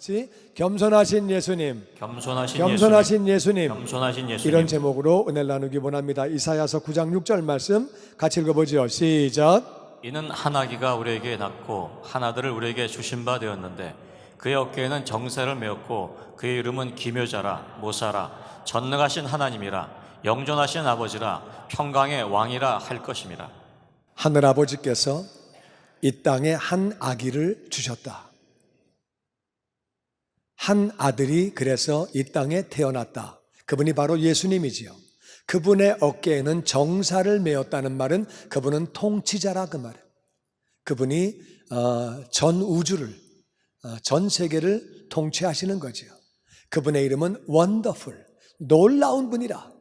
같이 겸손하신 예수님, 겸손하신 예수님, 겸손하신 예수님. 이런 제목으로 은혜를 나누기 원합니다. 이사야서 9장 6절 말씀 같이 읽어보죠. 시작. 이는 한 아기가 우리에게 낳고 한 아들을 우리에게 주신 바 되었는데 그의 어깨에는 정사를 메었고 그의 이름은 기묘자라 모사라 전능하신 하나님이라 영존하신 아버지라 평강의 왕이라 할 것임이라. 하늘 아버지께서 이 땅에 한 아기를 주셨다. 한 아들이 그래서 이 땅에 태어났다. 그분이 바로 예수님이지요. 그분의 어깨에는 정사를 메었다는 말은 그분은 통치자라 그 말이에요. 그분이 전 우주를, 전 세계를 통치하시는 거죠. 그분의 이름은 원더풀, 놀라운 분이라.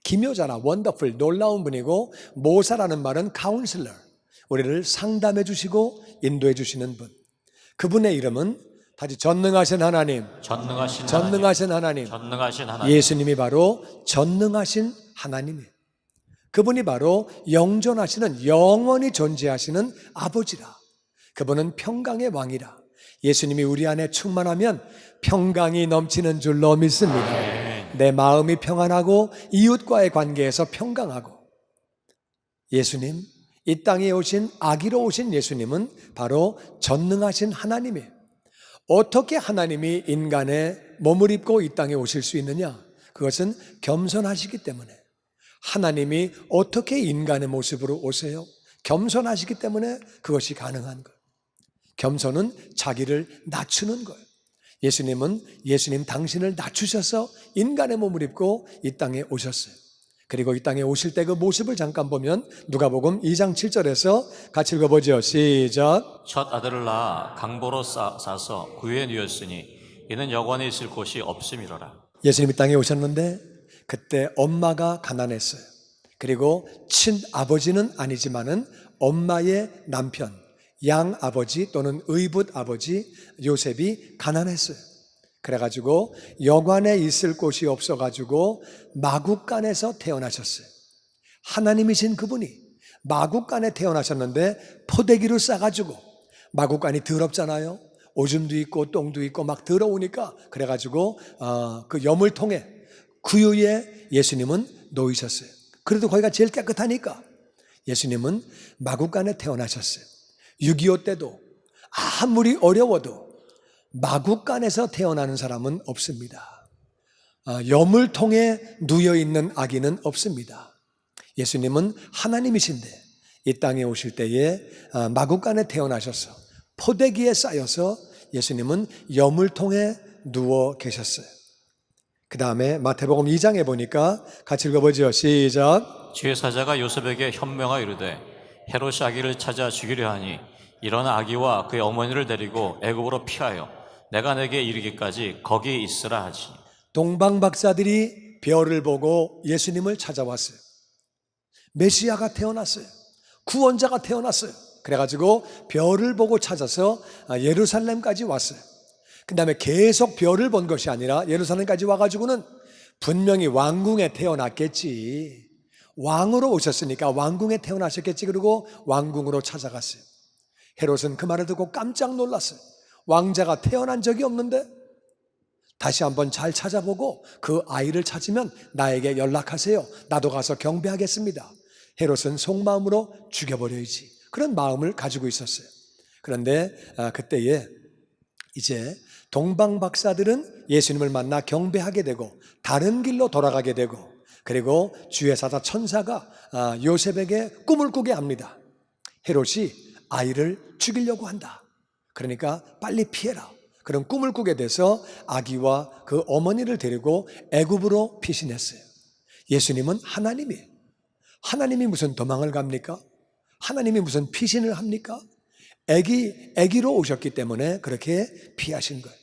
기묘자라, 원더풀, 놀라운 분이고, 모사라는 말은 카운슬러, 우리를 상담해 주시고 인도해 주시는 분. 그분의 이름은 다시 전능하신 하나님, 전능하신 하나님. 예수님이 바로 전능하신 하나님이에요. 그분이 바로 영존하시는, 영원히 존재하시는 아버지라. 그분은 평강의 왕이라. 예수님이 우리 안에 충만하면 평강이 넘치는 줄로 믿습니다. 내 마음이 평안하고 이웃과의 관계에서 평강하고. 예수님, 이 땅에 오신 아기로 오신 예수님은 바로 전능하신 하나님이에요. 어떻게 하나님이 인간의 몸을 입고 이 땅에 오실 수 있느냐? 그것은 겸손하시기 때문에. 하나님이 어떻게 인간의 모습으로 오세요? 겸손하시기 때문에 그것이 가능한 거예요. 겸손은 자기를 낮추는 거예요. 예수님 당신을 낮추셔서 인간의 몸을 입고 이 땅에 오셨어요. 그리고 이 땅에 오실 때 그 모습을 잠깐 보면 누가복음 2장 7절에서 같이 읽어보죠. 시작. 첫 아들을 낳아 강보로 싸서 구유에 누였으니 이는 영원히 있을 곳이 없음이로라. 예수님이 땅에 오셨는데 그때 엄마가 가난했어요. 그리고 친아버지는 아니지만은 엄마의 남편, 양아버지 또는 의붓 아버지 요셉이 가난했어요. 그래가지고 여관에 있을 곳이 없어가지고 마국간에서 태어나셨어요. 하나님이신 그분이 마국간에 태어나셨는데 포대기로 싸가지고, 마국간이 더럽잖아요. 오줌도 있고 똥도 있고 막 더러우니까, 그래가지고 그 여물통에, 구유에 예수님은 놓이셨어요. 그래도 거기가 제일 깨끗하니까 예수님은 마국간에 태어나셨어요. 6.25 때도 아무리 어려워도 마국간에서 태어나는 사람은 없습니다. 여물통에 누여있는 아기는 없습니다. 예수님은 하나님이신데 이 땅에 오실 때에 마국간에 태어나셔서 포대기에 쌓여서 예수님은 여물통에 누워 계셨어요. 그 다음에 마태복음 2장에 보니까 같이 읽어보죠. 시작. 주의 사자가 요셉에게 현명하 이르되 헤롯이 아기를 찾아 죽이려 하니 일어나 아기와 그의 어머니를 데리고 애굽으로 피하여 내가 내게 이르기까지 거기 있으라 하지. 동방 박사들이 별을 보고 예수님을 찾아왔어요. 메시아가 태어났어요. 구원자가 태어났어요. 그래가지고 별을 보고 찾아서 예루살렘까지 왔어요. 그 다음에 계속 별을 본 것이 아니라 예루살렘까지 와가지고는 분명히 왕궁에 태어났겠지, 왕으로 오셨으니까 왕궁에 태어나셨겠지, 그리고 왕궁으로 찾아갔어요. 헤롯은 그 말을 듣고 깜짝 놀랐어요. 왕자가 태어난 적이 없는데 다시 한번 잘 찾아보고 그 아이를 찾으면 나에게 연락하세요. 나도 가서 경배하겠습니다. 헤롯은 속마음으로 죽여버려야지, 그런 마음을 가지고 있었어요. 그런데 그때에 이제 동방 박사들은 예수님을 만나 경배하게 되고 다른 길로 돌아가게 되고, 그리고 주의 사자 천사가 요셉에게 꿈을 꾸게 합니다. 헤롯이 아이를 죽이려고 한다. 그러니까 빨리 피해라. 그런 꿈을 꾸게 돼서 아기와 그 어머니를 데리고 애굽으로 피신했어요. 예수님은 하나님이에요. 하나님이 무슨 도망을 갑니까? 하나님이 무슨 피신을 합니까? 애기로 오셨기 때문에 그렇게 피하신 거예요.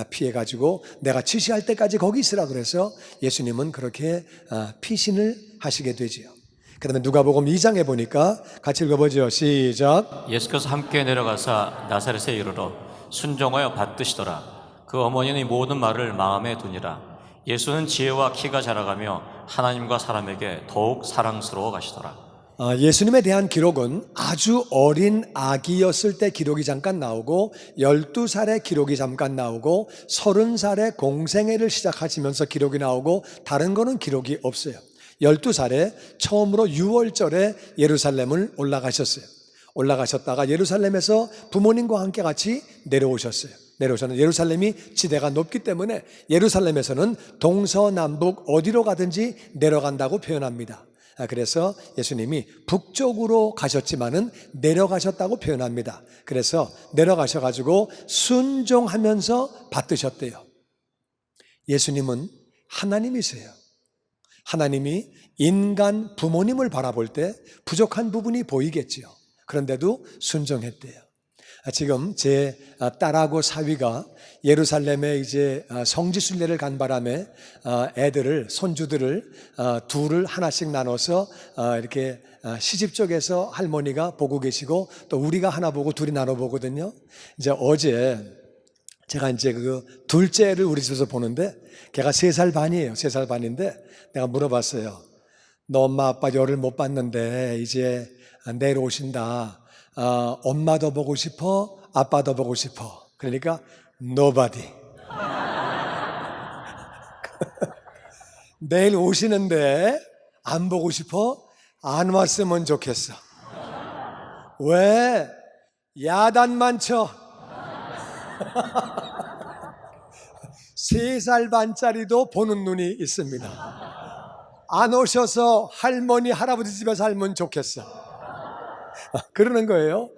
피해가지고 내가 지시할 때까지 거기 있으라 그래서 예수님은 그렇게 피신을 하시게 되지요. 그 다음에 누가복음 2장에 보니까 같이 읽어보죠. 시작. 예수께서 함께 내려가사 나사렛에 이르러 순종하여 받드시더라. 그 어머니는 이 모든 말을 마음에 두니라. 예수는 지혜와 키가 자라가며 하나님과 사람에게 더욱 사랑스러워 가시더라. 예수님에 대한 기록은 아주 어린 아기였을 때 기록이 잠깐 나오고 12살의 기록이 잠깐 나오고 30살의 공생애를 시작하시면서 기록이 나오고 다른 거는 기록이 없어요. 12살에 처음으로 6월절에 예루살렘을 올라가셨어요. 올라가셨다가 예루살렘에서 부모님과 함께 같이 내려오셨어요. 내려오셨는데 예루살렘이 지대가 높기 때문에 예루살렘에서는 동서남북 어디로 가든지 내려간다고 표현합니다. 그래서 예수님이 북쪽으로 가셨지만은 내려가셨다고 표현합니다. 그래서 내려가셔가지고 순종하면서 받드셨대요. 예수님은 하나님이세요. 하나님이 인간 부모님을 바라볼 때 부족한 부분이 보이겠지요. 그런데도 순종했대요. 지금 제 딸하고 사위가 예루살렘에 이제 성지순례를 간 바람에 애들을, 손주들을 둘을 하나씩 나눠서 이렇게 시집 쪽에서 할머니가 보고 계시고 또 우리가 하나 보고 둘이 나눠 보거든요. 이제 어제 제가 이제 그 둘째를 우리 집에서 보는데 걔가 3살 반이에요. 3살 반인데 내가 물어봤어요. 너 엄마 아빠 열을 못 봤는데 이제 내일 오신다. 엄마도 보고 싶어? 아빠도 보고 싶어? 그러니까 nobody. 내일 오시는데 안 보고 싶어? 안 왔으면 좋겠어. 왜? 야단만 쳐. 3살 반짜리도 보는 눈이 있습니다. 안 오셔서 할머니, 할아버지 집에 살면 좋겠어. 그러는 거예요.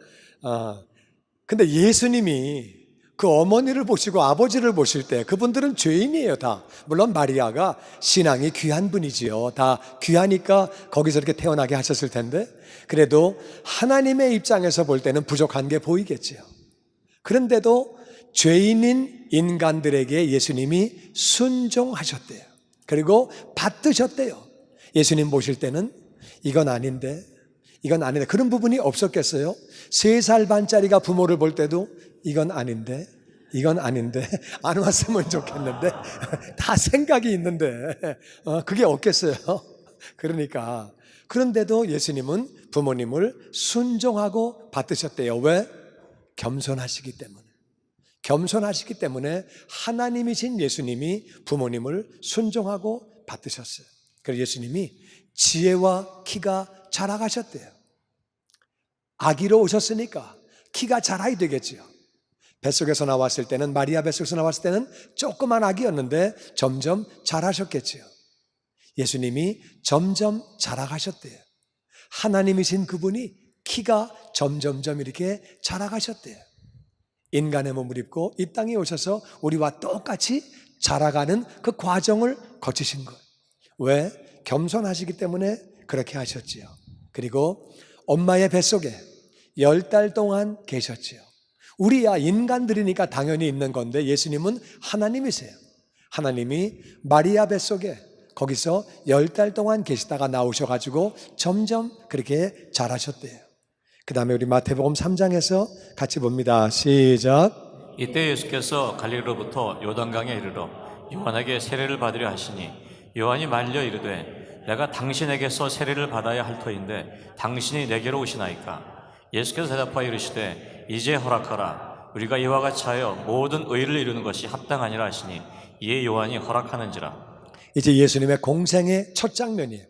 근데 예수님이 그 어머니를 보시고 아버지를 보실 때 그분들은 죄인이에요, 다. 물론 마리아가 신앙이 귀한 분이지요. 다 귀하니까 거기서 이렇게 태어나게 하셨을 텐데 그래도 하나님의 입장에서 볼 때는 부족한 게 보이겠지요. 그런데도 죄인인 인간들에게 예수님이 순종하셨대요. 그리고 받드셨대요. 예수님 보실 때는 이건 아닌데 그런 부분이 없었겠어요? 3살 반짜리가 부모를 볼 때도 이건 아닌데 안 왔으면 좋겠는데 다 생각이 있는데 그게 없겠어요? 그러니까 그런데도 예수님은 부모님을 순종하고 받드셨대요. 왜? 겸손하시기 때문에 하나님이신 예수님이 부모님을 순종하고 받드셨어요. 그래서 예수님이 지혜와 키가 자라가셨대요. 아기로 오셨으니까 키가 자라야 되겠지요. 뱃속에서 나왔을 때는 마리아 뱃속에서 나왔을 때는 조그만 아기였는데 점점 자라셨겠지요. 예수님이 점점 자라가셨대요. 하나님이신 그분이 키가 점점점 이렇게 자라가셨대요. 인간의 몸을 입고 이 땅에 오셔서 우리와 똑같이 자라가는 그 과정을 거치신 거예요. 왜? 겸손하시기 때문에 그렇게 하셨지요. 그리고 엄마의 뱃속에 10달 동안 계셨지요. 우리야 인간들이니까 당연히 있는 건데 예수님은 하나님이세요. 하나님이 마리아 뱃속에 거기서 10달 동안 계시다가 나오셔가지고 점점 그렇게 자라셨대요. 그 다음에 우리 마태복음 3장에서 같이 봅니다. 시작. 이때 예수께서 갈릴리로부터 요단강에 이르러 요한에게 세례를 받으려 하시니 요한이 말려 이르되 내가 당신에게서 세례를 받아야 할 터인데 당신이 내게로 오시나이까. 예수께서 대답하여 이르시되 이제 허락하라. 우리가 이와 같이 하여 모든 의를 이루는 것이 합당하니라 하시니 이에 요한이 허락하는지라. 이제 예수님의 공생의 첫 장면이에요.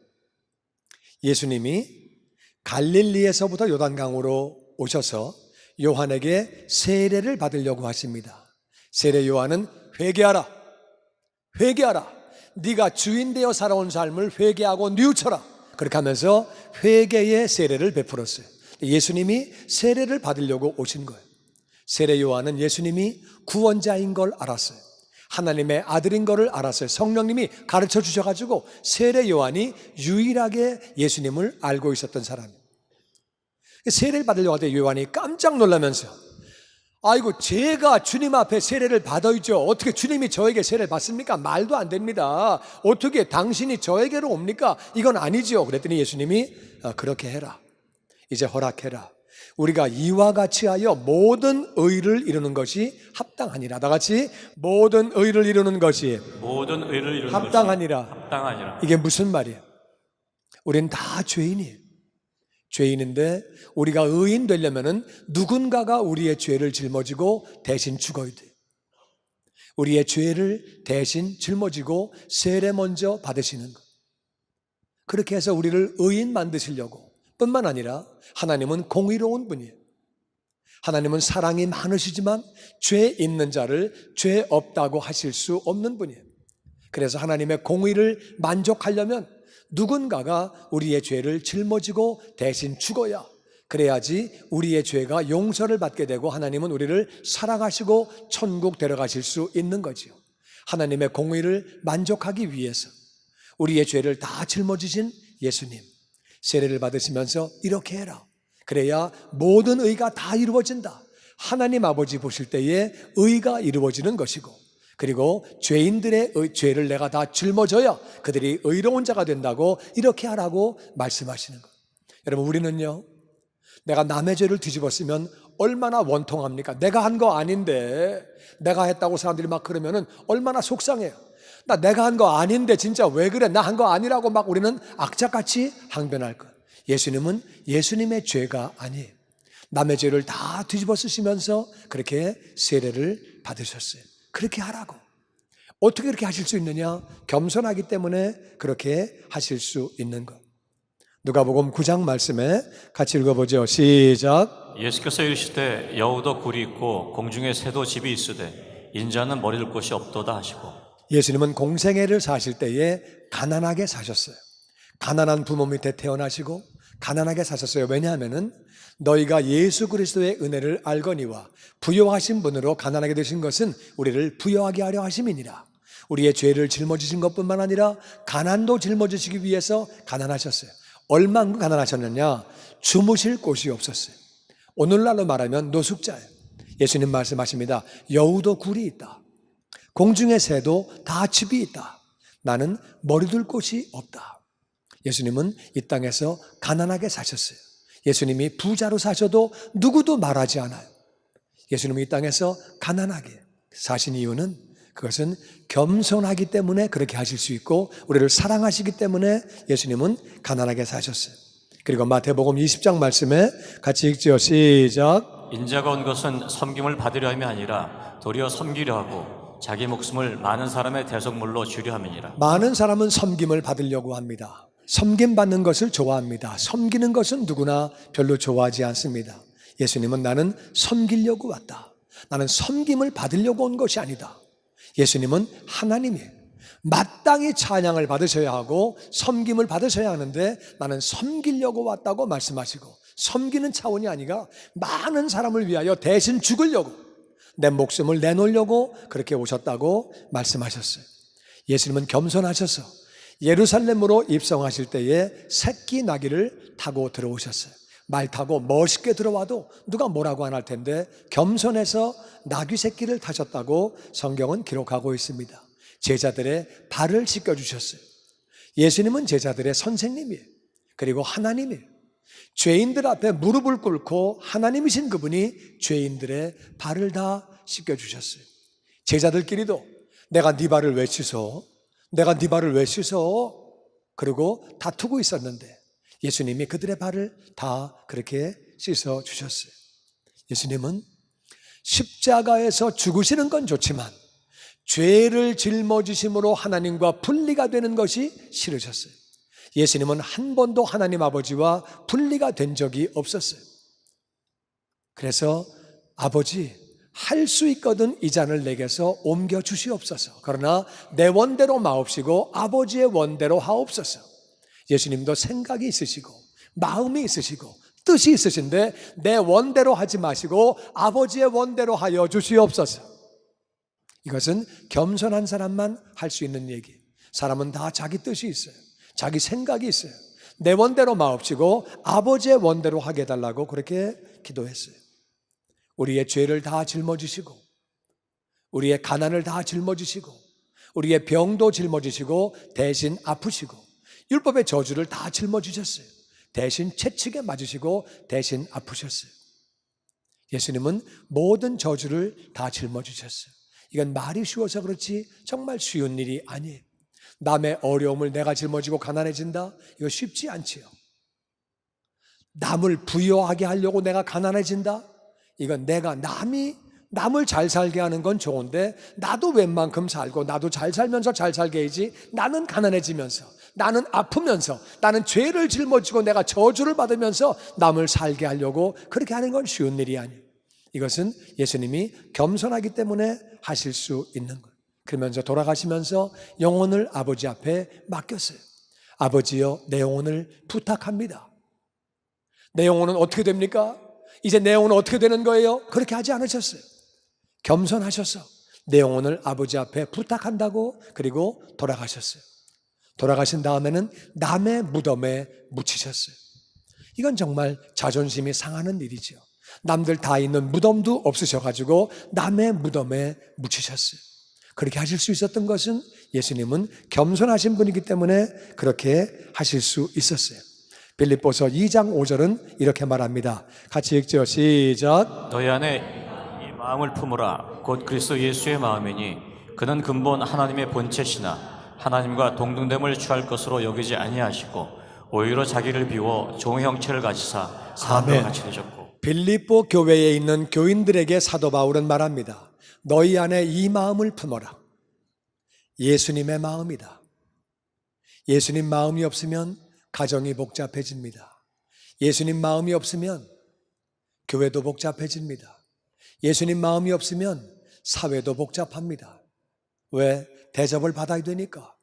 예수님이 갈릴리에서부터 요단강으로 오셔서 요한에게 세례를 받으려고 하십니다. 세례 요한은 회개하라. 네가 주인 되어 살아온 삶을 회개하고 뉘우쳐라. 그렇게 하면서 회개의 세례를 베풀었어요. 예수님이 세례를 받으려고 오신 거예요. 세례 요한은 예수님이 구원자인 걸 알았어요. 하나님의 아들인 것을 알았어요. 성령님이 가르쳐 주셔가지고 세례 요한이 유일하게 예수님을 알고 있었던 사람이에요. 세례를 받으려고 할 때 요한이 깜짝 놀라면서 아이고 제가 주님 앞에 세례를 받아야죠. 어떻게 주님이 저에게 세례를 받습니까? 말도 안 됩니다. 어떻게 당신이 저에게로 옵니까? 이건 아니죠. 그랬더니 예수님이 그렇게 해라. 이제 허락해라. 우리가 이와 같이 하여 모든 의를 이루는 것이 합당하니라. 다 같이 모든 의를 이루는 것이 합당하니라. 합당하니라. 이게 무슨 말이에요? 우리는 다 죄인이에요. 죄인인데 우리가 의인 되려면은 누군가가 우리의 죄를 짊어지고 대신 죽어야 돼. 우리의 죄를 대신 짊어지고 세례 먼저 받으시는 것. 그렇게 해서 우리를 의인 만드시려고 뿐만 아니라 하나님은 공의로운 분이에요. 하나님은 사랑이 많으시지만 죄 있는 자를 죄 없다고 하실 수 없는 분이에요. 그래서 하나님의 공의를 만족하려면 누군가가 우리의 죄를 짊어지고 대신 죽어야, 그래야지 우리의 죄가 용서를 받게 되고 하나님은 우리를 사랑하시고 천국 데려가실 수 있는 거지요. 하나님의 공의를 만족하기 위해서 우리의 죄를 다 짊어지신 예수님, 세례를 받으시면서 이렇게 해라. 그래야 모든 의가 다 이루어진다. 하나님 아버지 보실 때에 의가 이루어지는 것이고, 그리고 죄인들의 죄를 내가 다 짊어져야 그들이 의로운 자가 된다고, 이렇게 하라고 말씀하시는 것. 여러분, 우리는요, 내가 남의 죄를 뒤집었으면 얼마나 원통합니까? 내가 한 거 아닌데 내가 했다고 사람들이 막 그러면은 얼마나 속상해요. 내가 한 거 아닌데 진짜 왜 그래? 나 한 거 아니라고 막 우리는 악착같이 항변할 것. 예수님은 예수님의 죄가 아니에요. 남의 죄를 다 뒤집어 쓰시면서 그렇게 세례를 받으셨어요. 그렇게 하라고. 어떻게 그렇게 하실 수 있느냐? 겸손하기 때문에 그렇게 하실 수 있는 것. 누가복음 9장 말씀에 같이 읽어보죠. 시작. 예수께서 이르시되 여우도 굴이 있고 공중에 새도 집이 있으되 인자는 머리를 곳이 없도다 하시고. 예수님은 공생애를 사실 때에 가난하게 사셨어요. 가난한 부모 밑에 태어나시고 가난하게 사셨어요. 왜냐하면은 너희가 예수 그리스도의 은혜를 알거니와 부요하신 분으로 가난하게 되신 것은 우리를 부요하게 하려 하심이니라. 우리의 죄를 짊어지신 것뿐만 아니라 가난도 짊어지시기 위해서 가난하셨어요. 얼만큼 가난하셨느냐? 주무실 곳이 없었어요. 오늘날로 말하면 노숙자예요. 예수님 말씀하십니다. 여우도 굴이 있다. 공중의 새도 다 집이 있다. 나는 머리둘 곳이 없다. 예수님은 이 땅에서 가난하게 사셨어요. 예수님이 부자로 사셔도 누구도 말하지 않아요. 예수님이 이 땅에서 가난하게 사신 이유는 그것은 겸손하기 때문에 그렇게 하실 수 있고, 우리를 사랑하시기 때문에 예수님은 가난하게 사셨어요. 그리고 마태복음 20장 말씀에 같이 읽죠. 시작. 인자가 온 것은 섬김을 받으려 함이 아니라 도리어 섬기려 하고 자기 목숨을 많은 사람의 대속물로 주려 함이니라. 많은 사람은 섬김을 받으려고 합니다. 섬김받는 것을 좋아합니다. 섬기는 것은 누구나 별로 좋아하지 않습니다. 예수님은 나는 섬기려고 왔다. 나는 섬김을 받으려고 온 것이 아니다. 예수님은 하나님이에요. 마땅히 찬양을 받으셔야 하고 섬김을 받으셔야 하는데 나는 섬기려고 왔다고 말씀하시고, 섬기는 차원이 아니라 많은 사람을 위하여 대신 죽으려고, 내 목숨을 내놓으려고 그렇게 오셨다고 말씀하셨어요. 예수님은 겸손하셔서 예루살렘으로 입성하실 때에 새끼 나귀를 타고 들어오셨어요. 말 타고 멋있게 들어와도 누가 뭐라고 안 할 텐데 겸손해서 나귀 새끼를 타셨다고 성경은 기록하고 있습니다. 제자들의 발을 씻겨주셨어요. 예수님은 제자들의 선생님이에요. 그리고 하나님이에요. 죄인들 앞에 무릎을 꿇고 하나님이신 그분이 죄인들의 발을 다 씻겨주셨어요. 제자들끼리도 내가 네 발을 왜 씻어? 내가 네 발을 왜 씻어? 그리고 다투고 있었는데 예수님이 그들의 발을 다 그렇게 씻어 주셨어요. 예수님은 십자가에서 죽으시는 건 좋지만 죄를 짊어지심으로 하나님과 분리가 되는 것이 싫으셨어요. 예수님은 한 번도 하나님 아버지와 분리가 된 적이 없었어요. 그래서 아버지, 할 수 있거든 이 잔을 내게서 옮겨 주시옵소서. 그러나 내 원대로 마옵시고 아버지의 원대로 하옵소서. 예수님도 생각이 있으시고 마음이 있으시고 뜻이 있으신데 내 원대로 하지 마시고 아버지의 원대로 하여 주시옵소서. 이것은 겸손한 사람만 할 수 있는 얘기. 사람은 다 자기 뜻이 있어요. 자기 생각이 있어요. 내 원대로 마옵시고 아버지의 원대로 하게 해달라고 그렇게 기도했어요. 우리의 죄를 다 짊어지시고 우리의 가난을 다 짊어지시고 우리의 병도 짊어지시고 대신 아프시고 율법의 저주를 다 짊어지셨어요. 대신 채찍에 맞으시고 대신 아프셨어요. 예수님은 모든 저주를 다 짊어지셨어요. 이건 말이 쉬워서 그렇지 정말 쉬운 일이 아니에요. 남의 어려움을 내가 짊어지고 가난해진다? 이거 쉽지 않지요. 남을 부유하게 하려고 내가 가난해진다? 이건 내가 남을 잘 살게 하는 건 좋은데 나도 웬만큼 살고 나도 잘 살면서 잘 살게 해야지. 나는 가난해지면서, 나는 아프면서, 나는 죄를 짊어지고 내가 저주를 받으면서 남을 살게 하려고 그렇게 하는 건 쉬운 일이 아니에요. 이것은 예수님이 겸손하기 때문에 하실 수 있는 거예요. 그러면서 돌아가시면서 영혼을 아버지 앞에 맡겼어요. 아버지여, 내 영혼을 부탁합니다. 내 영혼은 어떻게 됩니까? 이제 내 영혼은 어떻게 되는 거예요? 그렇게 하지 않으셨어요. 겸손하셔서 내 영혼을 아버지 앞에 부탁한다고, 그리고 돌아가셨어요. 돌아가신 다음에는 남의 무덤에 묻히셨어요. 이건 정말 자존심이 상하는 일이죠. 남들 다 있는 무덤도 없으셔가지고 남의 무덤에 묻히셨어요. 그렇게 하실 수 있었던 것은 예수님은 겸손하신 분이기 때문에 그렇게 하실 수 있었어요. 빌립보서 2장 5절은 이렇게 말합니다. 같이 읽죠. 시작. 너희 안에 이 마음을 품으라. 곧 그리스도 예수의 마음이니 그는 근본 하나님의 본체시나 하나님과 동등됨을 취할 것으로 여기지 아니하시고 오히려 자기를 비워 종의 형체를 가지사 사람과 같이 되셨고. 빌립보 교회에 있는 교인들에게 사도 바울은 말합니다. 너희 안에 이 마음을 품어라. 예수님의 마음이다. 예수님 마음이 없으면 가정이 복잡해집니다. 예수님 마음이 없으면 교회도 복잡해집니다. 예수님 마음이 없으면 사회도 복잡합니다. 왜? 대접을 받아야 되니까.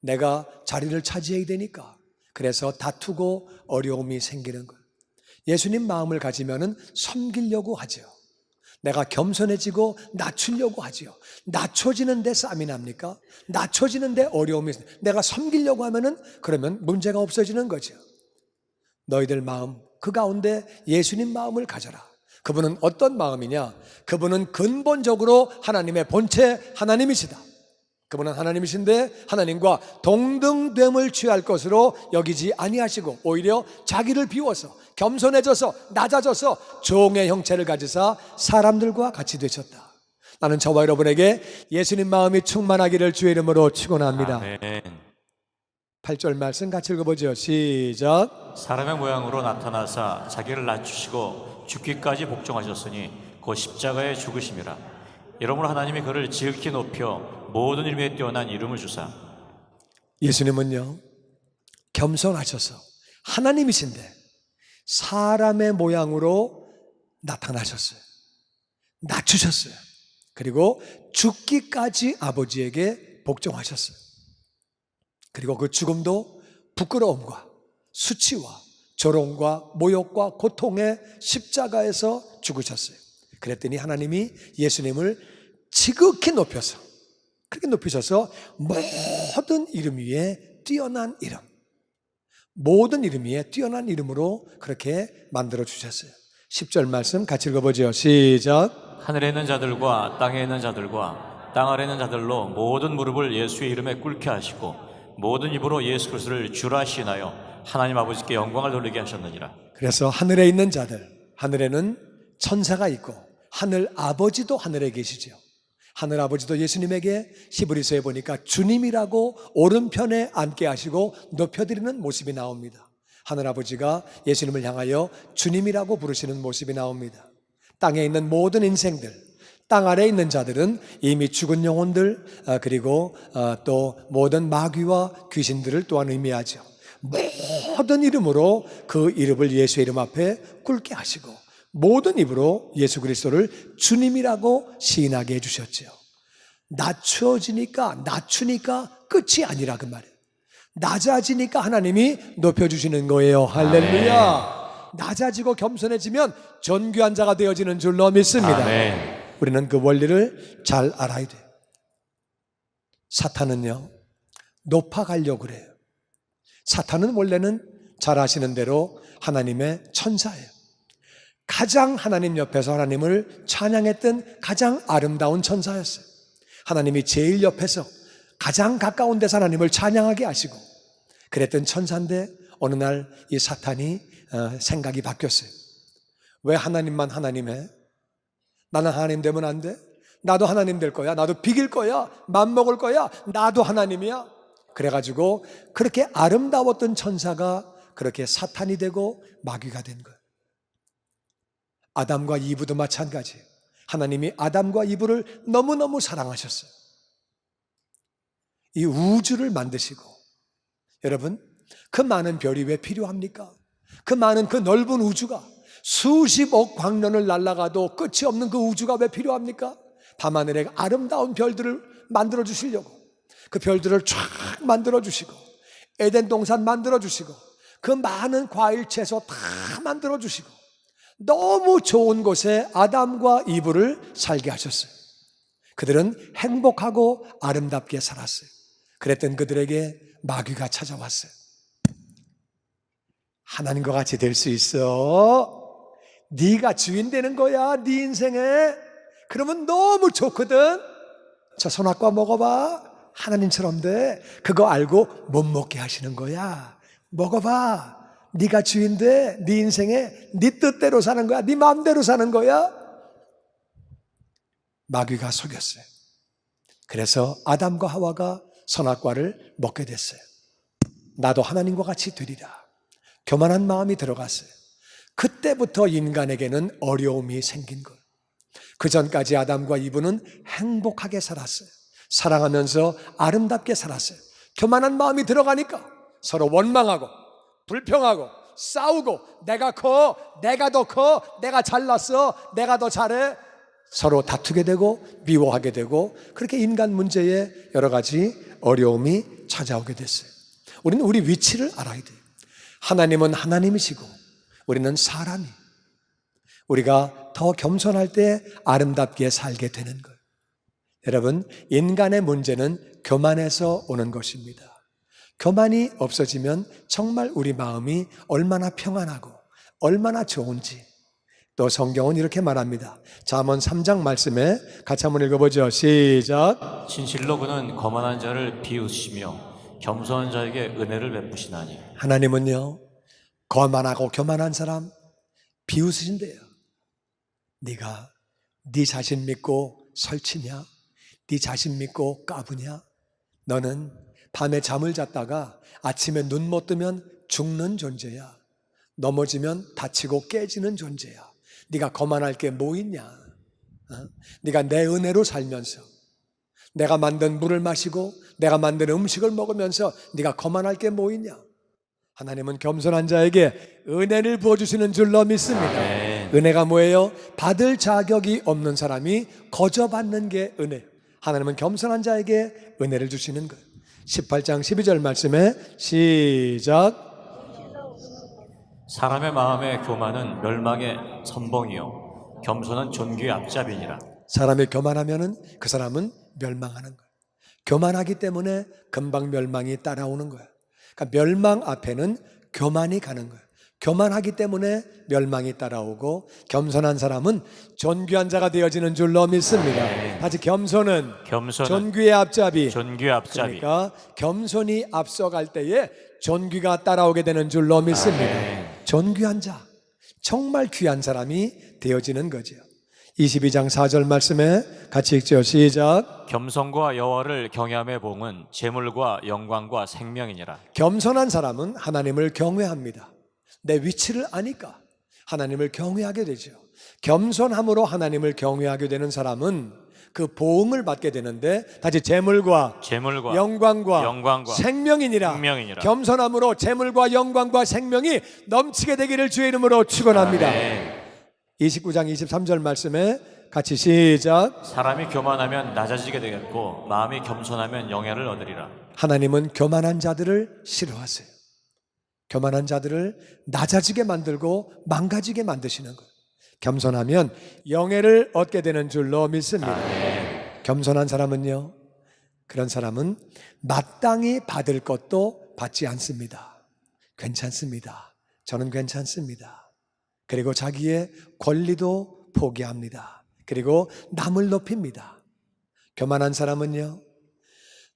내가 자리를 차지해야 되니까. 그래서 다투고 어려움이 생기는 거예요. 예수님 마음을 가지면은 섬기려고 하죠. 내가 겸손해지고 낮추려고 하죠. 낮춰지는데 싸움이 납니까? 낮춰지는데 어려움이 있어요. 내가 섬기려고 하면은 그러면 문제가 없어지는 거죠. 너희들 마음, 그 가운데 예수님 마음을 가져라. 그분은 어떤 마음이냐? 그분은 근본적으로 하나님의 본체 하나님이시다. 그분은 하나님이신데 하나님과 동등됨을 취할 것으로 여기지 아니하시고 오히려 자기를 비워서 겸손해져서 낮아져서 종의 형체를 가지사 사람들과 같이 되셨다. 나는 저와 여러분에게 예수님 마음이 충만하기를 주의 이름으로 축원합니다. 아멘. 8절 말씀 같이 읽어보죠. 시작. 사람의 모양으로 나타나사 자기를 낮추시고 죽기까지 복종하셨으니 곧 십자가에 죽으심이라. 이러므로 하나님이 그를 지극히 높여 모든 이름에 뛰어난 이름을 주사. 예수님은요, 겸손하셔서 하나님이신데 사람의 모양으로 나타나셨어요. 낮추셨어요. 그리고 죽기까지 아버지에게 복종하셨어요. 그리고 그 죽음도 부끄러움과 수치와 조롱과 모욕과 고통의 십자가에서 죽으셨어요. 그랬더니 하나님이 예수님을 지극히 높여서, 그렇게 높이셔서 모든 이름 위에 뛰어난 이름, 모든 이름 위에 뛰어난 이름으로 그렇게 만들어 주셨어요. 10절 말씀 같이 읽어보죠. 시작. 하늘에 있는 자들과 땅에 있는 자들과 땅 아래 있는 자들로 모든 무릎을 예수의 이름에 꿇게 하시고 모든 입으로 예수 그리스도를 주라 시인하여 하나님 아버지께 영광을 돌리게 하셨느니라. 그래서 하늘에 있는 자들, 하늘에는 천사가 있고 하늘 아버지도 하늘에 계시죠. 하늘 아버지도 예수님에게 히브리서에 보니까 주님이라고 오른편에 앉게 하시고 높여드리는 모습이 나옵니다. 하늘 아버지가 예수님을 향하여 주님이라고 부르시는 모습이 나옵니다. 땅에 있는 모든 인생들, 땅 아래에 있는 자들은 이미 죽은 영혼들, 그리고 또 모든 마귀와 귀신들을 또한 의미하죠. 모든 이름으로 그 이름을 예수의 이름 앞에 꿇게 하시고 모든 입으로 예수 그리스도를 주님이라고 시인하게 해주셨죠. 낮추니까 끝이 아니라 그 말이에요. 낮아지니까 하나님이 높여주시는 거예요. 할렐루야. 낮아지고 겸손해지면 존귀한 자가 되어지는 줄로 믿습니다. 아멘. 우리는 그 원리를 잘 알아야 돼요. 사탄은요, 높아가려고 그래요. 사탄은 원래는 잘 아시는 대로 하나님의 천사예요. 가장 하나님 옆에서 하나님을 찬양했던 가장 아름다운 천사였어요. 하나님이 제일 옆에서 가장 가까운 데서 하나님을 찬양하게 하시고 그랬던 천사인데 어느 날 이 사탄이 생각이 바뀌었어요. 왜 하나님만 하나님해? 나는 하나님 되면 안 돼? 나도 하나님 될 거야. 나도 비길 거야. 맘먹을 거야. 나도 하나님이야. 그래가지고 그렇게 아름다웠던 천사가 그렇게 사탄이 되고 마귀가 된 거예요. 아담과 이브도 마찬가지. 하나님이 아담과 이브를 너무너무 사랑하셨어요. 이 우주를 만드시고, 여러분, 그 많은 별이 왜 필요합니까? 그 많은 그 넓은 우주가 수십억 광년을 날아가도 끝이 없는 그 우주가 왜 필요합니까? 밤하늘에 아름다운 별들을 만들어 주시려고, 그 별들을 쫙 만들어 주시고, 에덴 동산 만들어 주시고, 그 많은 과일 채소 다 만들어 주시고, 너무 좋은 곳에 아담과 이브를 살게 하셨어요. 그들은 행복하고 아름답게 살았어요. 그랬던 그들에게 마귀가 찾아왔어요. 하나님과 같이 될 수 있어. 네가 주인 되는 거야, 네 인생에. 그러면 너무 좋거든. 저 선악과 먹어봐. 하나님처럼 돼. 그거 알고 못 먹게 하시는 거야. 먹어봐. 네가 주인 돼. 네 인생에 네 뜻대로 사는 거야. 네 마음대로 사는 거야. 마귀가 속였어요. 그래서 아담과 하와가 선악과를 먹게 됐어요. 나도 하나님과 같이 되리라. 교만한 마음이 들어갔어요. 그때부터 인간에게는 어려움이 생긴 거예요. 그 전까지 아담과 이브는 행복하게 살았어요. 사랑하면서 아름답게 살았어요. 교만한 마음이 들어가니까 서로 원망하고 불평하고 싸우고, 내가 커, 내가 더 커, 내가 잘났어, 내가 더 잘해, 서로 다투게 되고 미워하게 되고, 그렇게 인간 문제에 여러 가지 어려움이 찾아오게 됐어요. 우리는 우리 위치를 알아야 돼요. 하나님은 하나님이시고 우리는 사람이, 우리가 더 겸손할 때 아름답게 살게 되는 거예요. 여러분, 인간의 문제는 교만에서 오는 것입니다. 교만이 없어지면 정말 우리 마음이 얼마나 평안하고 얼마나 좋은지. 또 성경은 이렇게 말합니다. 잠언 3장 말씀에 같이 한번 읽어보죠. 시작. 진실로 그는 거만한 자를 비웃으시며 겸손한 자에게 은혜를 베푸시나니. 하나님은요, 거만하고 교만한 사람 비웃으신대요. 네가 네 자신 믿고 설치냐? 네 자신 믿고 까부냐? 너는 밤에 잠을 잤다가 아침에 눈 못 뜨면 죽는 존재야. 넘어지면 다치고 깨지는 존재야. 네가 거만할 게 뭐 있냐? 네가 내 은혜로 살면서 내가 만든 물을 마시고 내가 만든 음식을 먹으면서 네가 거만할 게 뭐 있냐? 하나님은 겸손한 자에게 은혜를 부어주시는 줄로 믿습니다. 은혜가 뭐예요? 받을 자격이 없는 사람이 거저 받는 게 은혜예요. 하나님은 겸손한 자에게 은혜를 주시는 거예요. 18장 12절 말씀에 시작. 사람의 마음의 교만은 멸망의 선봉이요 겸손은 존귀의 앞잡이니라. 사람이 교만하면은 그 사람은 멸망하는 거예요. 교만하기 때문에 금방 멸망이 따라오는 거예요. 그러니까 멸망 앞에는 교만이 가는 거예요. 교만하기 때문에 멸망이 따라오고, 겸손한 사람은 존귀한 자가 되어지는 줄로 믿습니다. 다시 겸손은 존귀의 앞잡이. 그러니까 겸손이 앞서갈 때에 존귀가 따라오게 되는 줄로 믿습니다. 존귀한 자, 정말 귀한 사람이 되어지는 거죠. 22장 4절 말씀에 같이 읽죠. 시작. 겸손과 여호와를 경외함의 봉은 재물과 영광과 생명이니라. 겸손한 사람은 하나님을 경외합니다. 내 위치를 아니까 하나님을 경외하게 되죠. 겸손함으로 하나님을 경외하게 되는 사람은 그 보응을 받게 되는데, 다시 재물과 영광과 생명이니라. 겸손함으로 재물과 영광과 생명이 넘치게 되기를 주의 이름으로 축원합니다. 29장 23절 말씀에 같이 시작. 사람이 교만하면 낮아지게 되겠고 마음이 겸손하면 영예를 얻으리라. 하나님은 교만한 자들을 싫어하세요. 교만한 자들을 낮아지게 만들고 망가지게 만드시는 거예요. 겸손하면 영예를 얻게 되는 줄로 믿습니다. 겸손한 사람은요, 그런 사람은 마땅히 받을 것도 받지 않습니다. 괜찮습니다. 저는 괜찮습니다. 그리고 자기의 권리도 포기합니다. 그리고 남을 높입니다. 교만한 사람은요,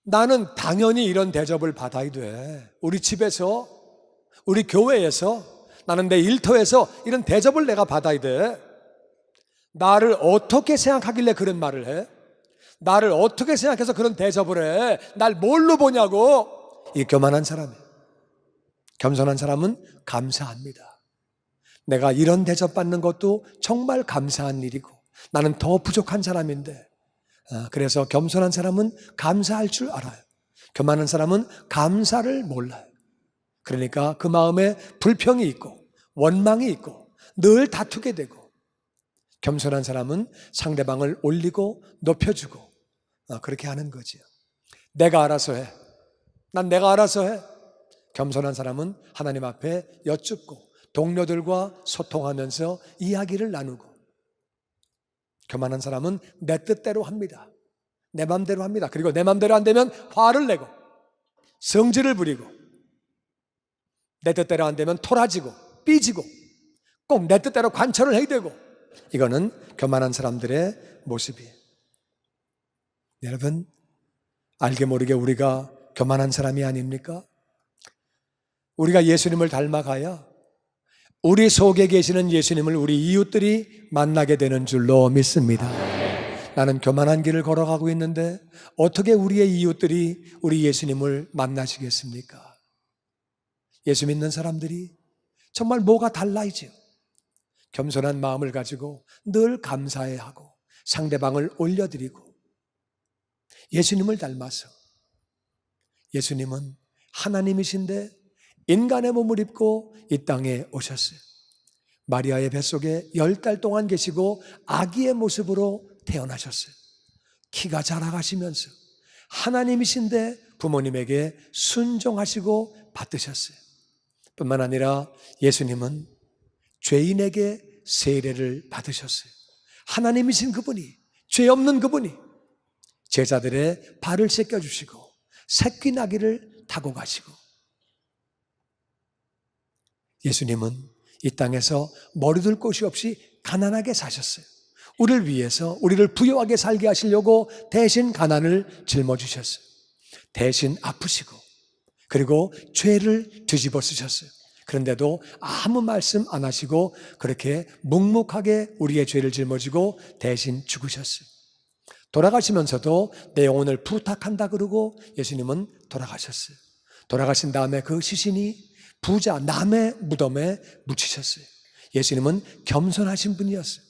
나는 당연히 이런 대접을 받아야 돼. 우리 집에서, 우리 교회에서, 나는 내 일터에서 이런 대접을 내가 받아야 돼. 나를 어떻게 생각하길래 그런 말을 해? 나를 어떻게 생각해서 그런 대접을 해? 날 뭘로 보냐고? 이 교만한 사람이에요. 겸손한 사람은 감사합니다. 내가 이런 대접받는 것도 정말 감사한 일이고 나는 더 부족한 사람인데, 그래서 겸손한 사람은 감사할 줄 알아요. 교만한 사람은 감사를 몰라요. 그러니까 그 마음에 불평이 있고 원망이 있고 늘 다투게 되고, 겸손한 사람은 상대방을 올리고 높여주고 그렇게 하는 거지요. 내가 알아서 해. 난 내가 알아서 해. 겸손한 사람은 하나님 앞에 여쭙고 동료들과 소통하면서 이야기를 나누고, 교만한 사람은 내 뜻대로 합니다. 내 맘대로 합니다. 그리고 내 맘대로 안 되면 화를 내고 성질을 부리고, 내 뜻대로 안 되면 토라지고 삐지고 꼭 내 뜻대로 관철을 해야 되고, 이거는 교만한 사람들의 모습이에요. 여러분, 알게 모르게 우리가 교만한 사람이 아닙니까? 우리가 예수님을 닮아가야 우리 속에 계시는 예수님을 우리 이웃들이 만나게 되는 줄로 믿습니다. 나는 교만한 길을 걸어가고 있는데 어떻게 우리의 이웃들이 우리 예수님을 만나시겠습니까? 예수 믿는 사람들이 정말 뭐가 달라이죠. 겸손한 마음을 가지고 늘 감사해야 하고 상대방을 올려드리고, 예수님을 닮아서, 예수님은 하나님이신데 인간의 몸을 입고 이 땅에 오셨어요. 마리아의 뱃속에 10달 동안 계시고 아기의 모습으로 태어나셨어요. 키가 자라가시면서 하나님이신데 부모님에게 순종하시고 받드셨어요. 뿐만 아니라 예수님은 죄인에게 세례를 받으셨어요. 하나님이신 그분이, 죄 없는 그분이 제자들의 발을 씻겨주시고 새끼 나귀를 타고 가시고, 예수님은 이 땅에서 머리둘 곳이 없이 가난하게 사셨어요. 우리를 위해서, 우리를 부유하게 살게 하시려고 대신 가난을 짊어지셨어요. 대신 아프시고 그리고 죄를 뒤집어 쓰셨어요. 그런데도 아무 말씀 안 하시고 그렇게 묵묵하게 우리의 죄를 짊어지고 대신 죽으셨어요. 돌아가시면서도 내 영혼을 부탁한다 그러고 예수님은 돌아가셨어요. 돌아가신 다음에 그 시신이 부자 남의 무덤에 묻히셨어요. 예수님은 겸손하신 분이었어요.